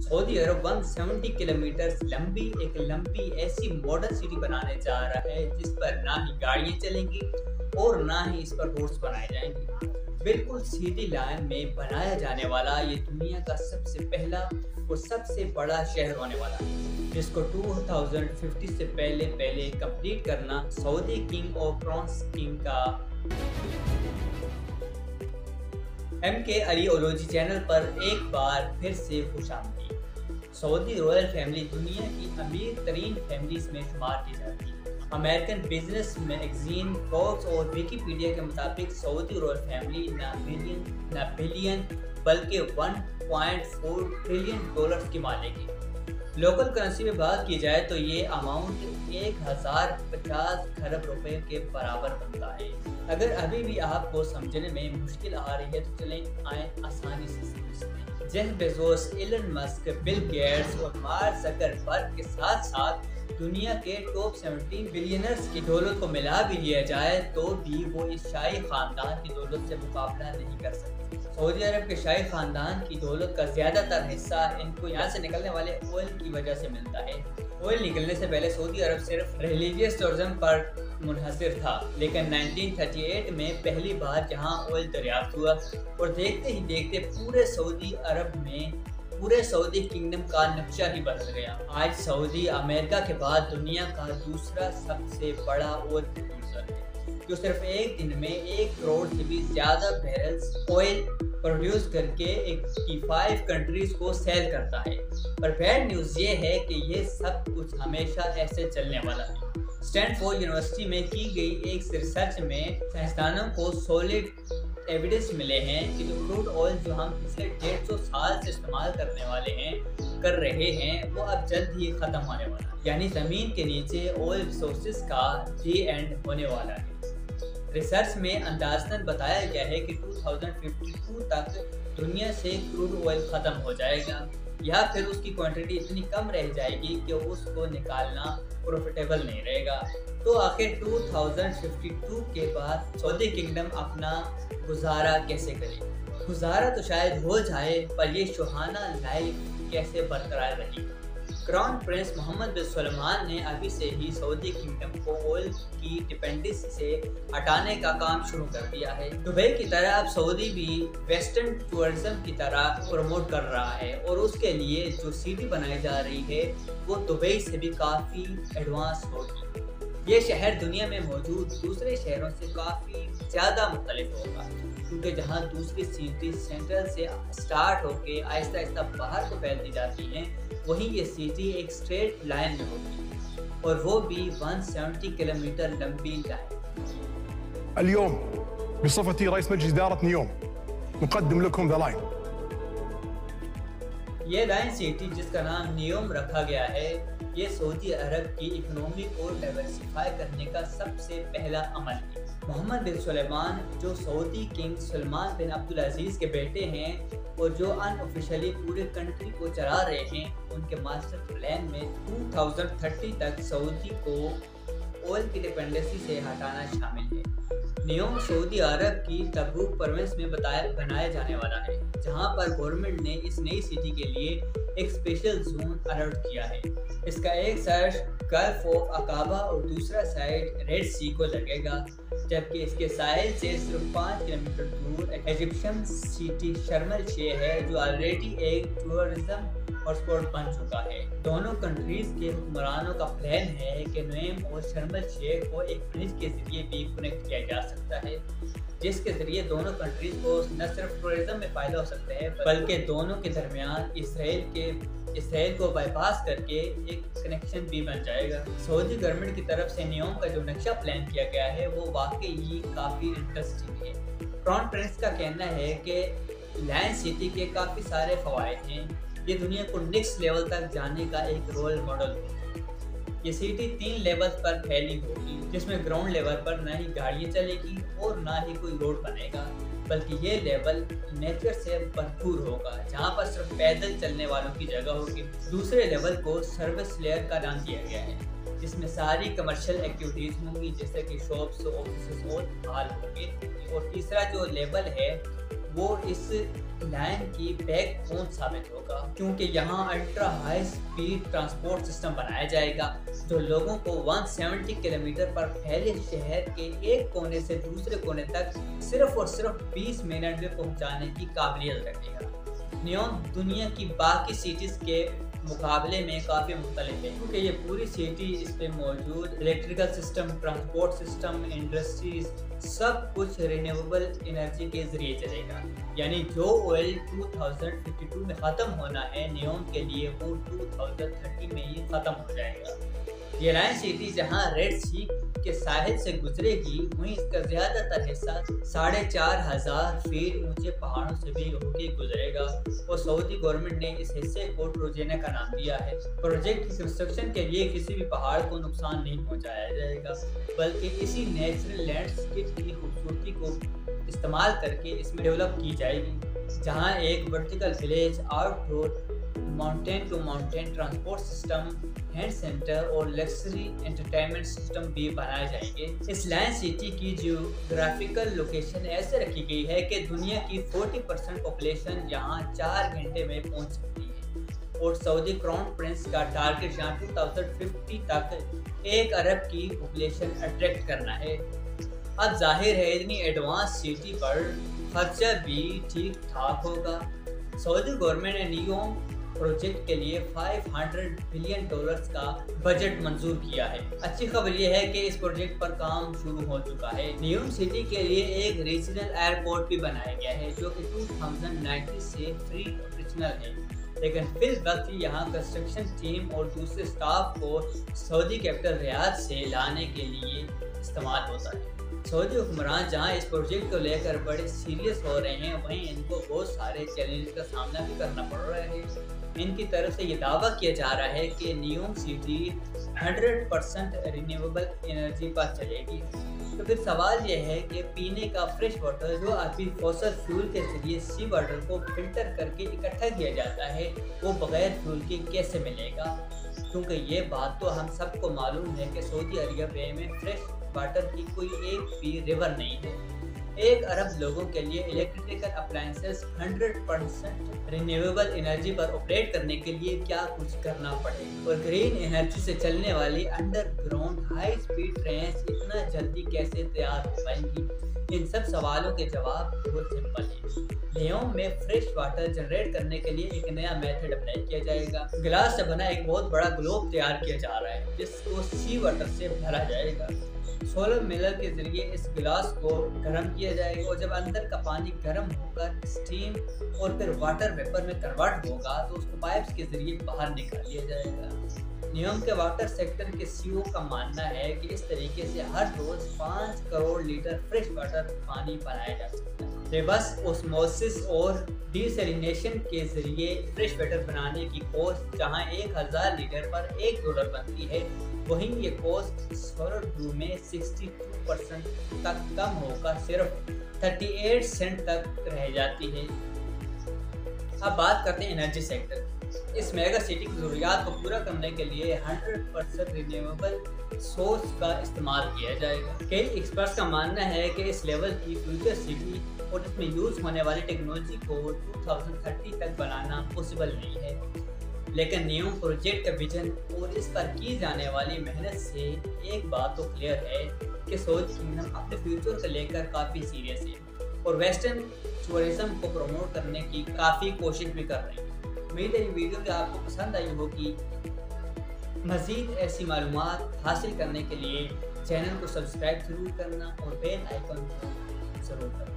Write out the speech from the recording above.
Saudi अरब 170 kilometre लंबी ऐसी modern city बनाने जा रहा है जिस पर ना ही गाड़ियां चलेंगी और ना ही इस पर रोड्स बनाए जाएंगे। बिल्कुल सीधी लाइन में बनाया जाने वाला ये दुनिया का सबसे पहला और सबसे बड़ा शहर होने वाला है, जिसको 2050 से पहले कंप्लीट करना सऊदी किंग और फ्रांस किंग का MK आर्कियोलॉजी चैनल पर एक बार फिर से खुशामदीद। सऊदी रॉयल फैमिली दुनिया की अमीर तरीन फैमिलीज में शुमार की जाती है। अमेरिकन बिजनेस मैगजीन फोर्ब्स और विकिपीडिया के मुताबिक सऊदी रॉयल फैमिली न बिलियन बल्कि 1.4 ट्रिलियन डॉलर्स की मालिक है। लोकल करेंसी में बात की जाए तो ये अमाउंट 1050 खरब रुपए के बराबर बनता है। अगर अभी भी आपको समझने में मुश्किल आ रही है तो चलें आए आसानी से समझते हैं। Jeff Bezos, Elon Musk, Bill Gates और मार्क ज़करबर्ग के साथ साथ दुनिया के टॉप 17 बिलियनर्स की दौलत को मिला भी लिया जाए तो भी वो इस शाही खानदान की दौलत से मुकाबला नहीं कर सकते। सऊदी अरब के शाही खानदान की दौलत का ज्यादातर हिस्सा इनको यहाँ से निकलने वाले ऑयल की वजह से मिलता है। ऑयल निकलने से पहले सऊदी अरब सिर्फ रिलीजियस टूरिज्म पर मुनहसर था, लेकिन 1938 में पहली बार जहाँ ऑयल दरियाफ्त हुआ और देखते ही देखते पूरे सऊदी किंगडम का नक्शा ही बदल गया। आज सऊदी अमेरिका के बाद दुनिया का दूसरा सबसे बड़ा ऑयल प्रोड्यूसर है, जो सिर्फ एक दिन में 1 करोड़ से भी ज्यादा बैरल्स ऑयल प्रोड्यूस करके 85 कंट्रीज को सेल करता है। पर बैड न्यूज़ ये है कि ये सब कुछ हमेशा ऐसे चलने वाला है। स्टैनफोर्ड यूनिवर्सिटी में की गई एक रिसर्च में साइंसदानों को सॉलिड एविडेंस मिले हैं कि जो क्रूड ऑयल जो हम पिछले 150 साल से इस्तेमाल कर रहे हैं वो अब जल्द ही ख़त्म होने वाला है, यानी ज़मीन के नीचे ऑयल रिसोर्सेज का दी एंड होने वाला है। रिसर्च में अंदाज़न बताया गया है कि 2052 तक दुनिया से क्रूड ऑयल ख़त्म हो जाएगा या फिर उसकी क्वांटिटी इतनी कम रह जाएगी कि उसको निकालना प्रॉफिटेबल नहीं रहेगा। तो आखिर 2052 के बाद सऊदी किंगडम अपना गुजारा कैसे करे? गुजारा तो शायद हो जाए, पर ये सुहाना लाइफ कैसे बरकरार रहेगी? क्राउन प्रिंस मोहम्मद बिन सलमान ने अभी से ही सऊदी किंगडम को ऑयल की डिपेंडेंसी से हटाने का काम शुरू कर दिया है। दुबई की तरह अब सऊदी भी वेस्टर्न टूरिज्म की तरह प्रमोट कर रहा है और उसके लिए जो सिटी बनाई जा रही है वो दुबई से भी काफ़ी एडवांस होगी। ये शहर दुनिया में मौजूद दूसरे शहरों से काफ़ी ज़्यादा मुख्तलिफ होगा, क्योंकि जहाँ दूसरी सिटी सेंट्रल से स्टार्ट होकर आहिस्ता आहिस्ता बाहर को फैलती जाती हैं, वहीं ये सिटी एक स्ट्रेट लाइन में होगी और वो भी 170 किलोमीटर लंबी लाइन। اليوم بصفتي رئيس مجلس إدارة نيوم نقدم لكم ذا لاين. ये लाइन सिटी जिसका नाम नियोम रखा गया है, ये सऊदी अरब की इकोनॉमी को डाइवर्सिफाई करने का सबसे पहला अमल है। मोहम्मद बिन सलमान, जो सऊदी किंग सलमान बिन अब्दुल अजीज़ के बेटे हैं और जो अनऑफिशियली पूरे कंट्री को चला रहे हैं, उनके मास्टर प्लान में 2030 तक सऊदी को ऑयल की डिपेंडेंसी से हटाना शामिल है। नियोम सऊदी अरब की तबूक प्रोविंस में बनाया जाने वाला है, जहां पर गवर्नमेंट ने इस नई सिटी के लिए एक स्पेशल जोन अलर्ट किया है। इसका एक साइड गल्फ ऑफ अकाबा और दूसरा साइड रेड सी को लगेगा, जबकि इसके साहिल से सिर्फ 5 किलोमीटर दूर इजिप्शियन सिटी शर्म एल शेख है, जो ऑलरेडी एक टूरिज्म हॉटस्पॉट बन चुका है। दोनों कंट्रीज के हुक्मरानों का प्लान है कि नुएम और शर्म एल शेख को एक ब्रिज के जरिए भी कनेक्ट किया जा सकता है, जिसके जरिए दोनों कंट्रीज को न सिर्फ टूरिज्म में फ़ायदा हो सकता है, बल्कि दोनों के दरमियान इसराइल को बाईपास करके एक कनेक्शन भी बन जाएगा। सऊदी गवर्नमेंट की तरफ से नियोम का जो नक्शा प्लान किया गया है वो वाकई काफ़ी इंटरेस्टिंग है। क्राउन प्रिंस का कहना है कि लायन सिटी के काफ़ी सारे फ़वाइद हैं। ये दुनिया को नेक्स्ट लेवल तक जाने का एक रोल मॉडल होगी। ये सिटी 3 लेवल पर फैली होगी, जिसमें ग्राउंड लेवल पर ना ही गाड़ियाँ चलेगी और ना ही कोई रोड बनेगा, बल्कि ये लेवल नेचर से भरपूर होगा, जहाँ पर सिर्फ पैदल चलने वालों की जगह होगी। दूसरे लेवल को सर्विस लेयर का नाम दिया गया है, जिसमें सारी कमर्शियल एक्टिविटीज़ होंगी, जैसे कि शॉप्स, ऑफिस और हॉल होंगे। और तीसरा जो लेवल है वो इस लाइन की बैक बोन साबित होगा, क्योंकि यहाँ ultra high speed transport system बनाया जाएगा जो लोगों को 170 किलोमीटर पर फैले शहर के एक कोने से दूसरे कोने तक सिर्फ और सिर्फ 20 मिनट में पहुंचाने की काबिलियत रखेगा। नियोम दुनिया की बाकी सिटीज़ के मुकाबले में काफ़ी मुख्तलिफ है, क्योंकि ये पूरी सिटी इस पे मौजूद electrical system, transport system, industries सब कुछ रिन्यूएबल एनर्जी के ज़रिए चलेगा। यानी जो ऑयल 2052 में ख़त्म होना है, नियोम के लिए वो 2030 में ही ख़त्म हो जाएगा। ये लाइन सिटी जहाँ रेड सी के साहिल से गुजरेगी, वहीं इसका ज़्यादातर हिस्सा 4500 फीट ऊंचे पहाड़ों से भी होकर गुजरेगा और सऊदी गवर्नमेंट ने इस हिस्से को ट्रोजेना का नाम दिया है। प्रोजेक्ट की कंस्ट्रक्शन के लिए किसी भी पहाड़ को नुकसान नहीं पहुंचाया जाएगा, बल्कि इसी नेचुरल लैंडस्केप की खूबसूरती को इस्तेमाल करके इसमें डेवलप की जाएगी, जहां एक vertical village, outdoor, mountain to mountain transport system, hand centre और लग्जरी एंटरटेनमेंट सिस्टम भी बनाए जाएंगे। इस लाइन सिटी की जियोग्राफिकल लोकेशन ऐसे रखी गई है कि दुनिया की 40% पॉपुलेशन यहाँ 4 घंटे में पहुँच सकती है और सऊदी क्राउन प्रिंस का टारगेट यहाँ 2050 तक 1 अरब की पॉपुलेशन अट्रैक्ट करना है। अब जाहिर है इतनी एडवांस सिटी पर खर्चा भी ठीक ठाक होगा। सऊदी गवर्नमेंट ने नियोम प्रोजेक्ट के लिए $500 बिलियन का बजट मंजूर किया है। अच्छी खबर यह है कि इस प्रोजेक्ट पर काम शुरू हो चुका है। नियोम सिटी के लिए एक रीजनल एयरपोर्ट भी बनाया गया है जो कि 2019 से फ्री ऑपरेशनल है, लेकिन फिर वक्त यहाँ कंस्ट्रक्शन टीम और दूसरे स्टाफ को सऊदी कैपिटल रियाद से लाने के लिए इस्तेमाल होता है। सऊदी हुक्मरान जहां इस प्रोजेक्ट को लेकर बड़े सीरियस हो रहे हैं, वहीं इनको बहुत सारे चैलेंजेस का सामना भी करना पड़ रहा है। इनकी तरफ से ये दावा किया जा रहा है कि नियोम सिटी 100% रिन्यूएबल एनर्जी पर चलेगी। तो फिर सवाल यह है कि पीने का फ्रेश वाटर जो अभी फॉसल फ्यूल के जरिए सी वाटर को फिल्टर करके इकट्ठा किया जाता है, वो बगैर फ्यूल के कैसे मिलेगा? क्योंकि ये बात तो हम सबको मालूम है कि सऊदी अरब में फ्रेश वाटर की कोई एक भी रिवर नहीं है। 1 अरब लोगों के लिए इलेक्ट्रिकल अप्लायंसेस 100% रिन्यूएबल एनर्जी पर ऑपरेट करने के लिए क्या कुछ करना पड़ेगा, और ग्रीन एनर्जी से चलने वाली अंडरग्राउंड हाई स्पीड ट्रेन्स इतना जल्दी कैसे तैयार हो पाएंगी? इन सब सवालों के जवाब बहुत सिंपल है। नियोम में फ्रेश वाटर जनरेट करने के लिए एक नया मेथड अप्लाई किया जाएगा। गिलास से बना एक बहुत बड़ा ग्लोब तैयार किया जा रहा है जिसको सी वाटर से भरा जाएगा। सोलर मिलर के जरिए इस गिलास को गर्म किया जाएगा और जब अंदर का पानी गर्म होकर स्टीम और फिर वाटर वेपर में कन्वर्ट होगा तो उसको पाइप्स के जरिए बाहर निकाल लिया जाएगा। नियोम के वाटर सेक्टर के सीईओ का मानना है कि इस तरीके से हर रोज 5 करोड़ लीटर फ्रेश वाटर पानी बनाया जा सकता है। रिवर्स ऑस्मोसिस और डिसैलिनेशन के जरिए फ्रेश वाटर बनाने की कॉस्ट जहां 1000 लीटर पर $1 बनती है, वहीं ये कॉस्ट सोलर ब्लू में 62% तक कम होकर सिर्फ 38 सेंट तक रह जाती है। अब बात करते हैं एनर्जी सेक्टर। इस मेगा सिटी की ज़रूरियात को पूरा करने के लिए 100% रिन्यूएबल सोर्स का इस्तेमाल किया जाएगा। कई एक्सपर्ट्स का मानना है कि इस लेवल की फ्यूचर सिटी और इसमें यूज़ होने वाली टेक्नोलॉजी को 2030 तक बनाना पॉसिबल नहीं है, लेकिन नियोम प्रोजेक्ट का विजन और इस पर की जाने वाली मेहनत से एक बात तो क्लियर है कि सऊदी किंगडम अपने फ्यूचर को लेकर काफ़ी सीरियस है और वेस्टर्न टूरिज्म को प्रमोट करने की काफ़ी कोशिश भी कर रहे हैं। उम्मीद है ये वीडियो कि आपको पसंद आई होगी। मज़ीद ऐसी मालूमात हासिल करने के लिए चैनल को सब्सक्राइब ज़रूर करना और बेल आइकन को ज़रूर करना।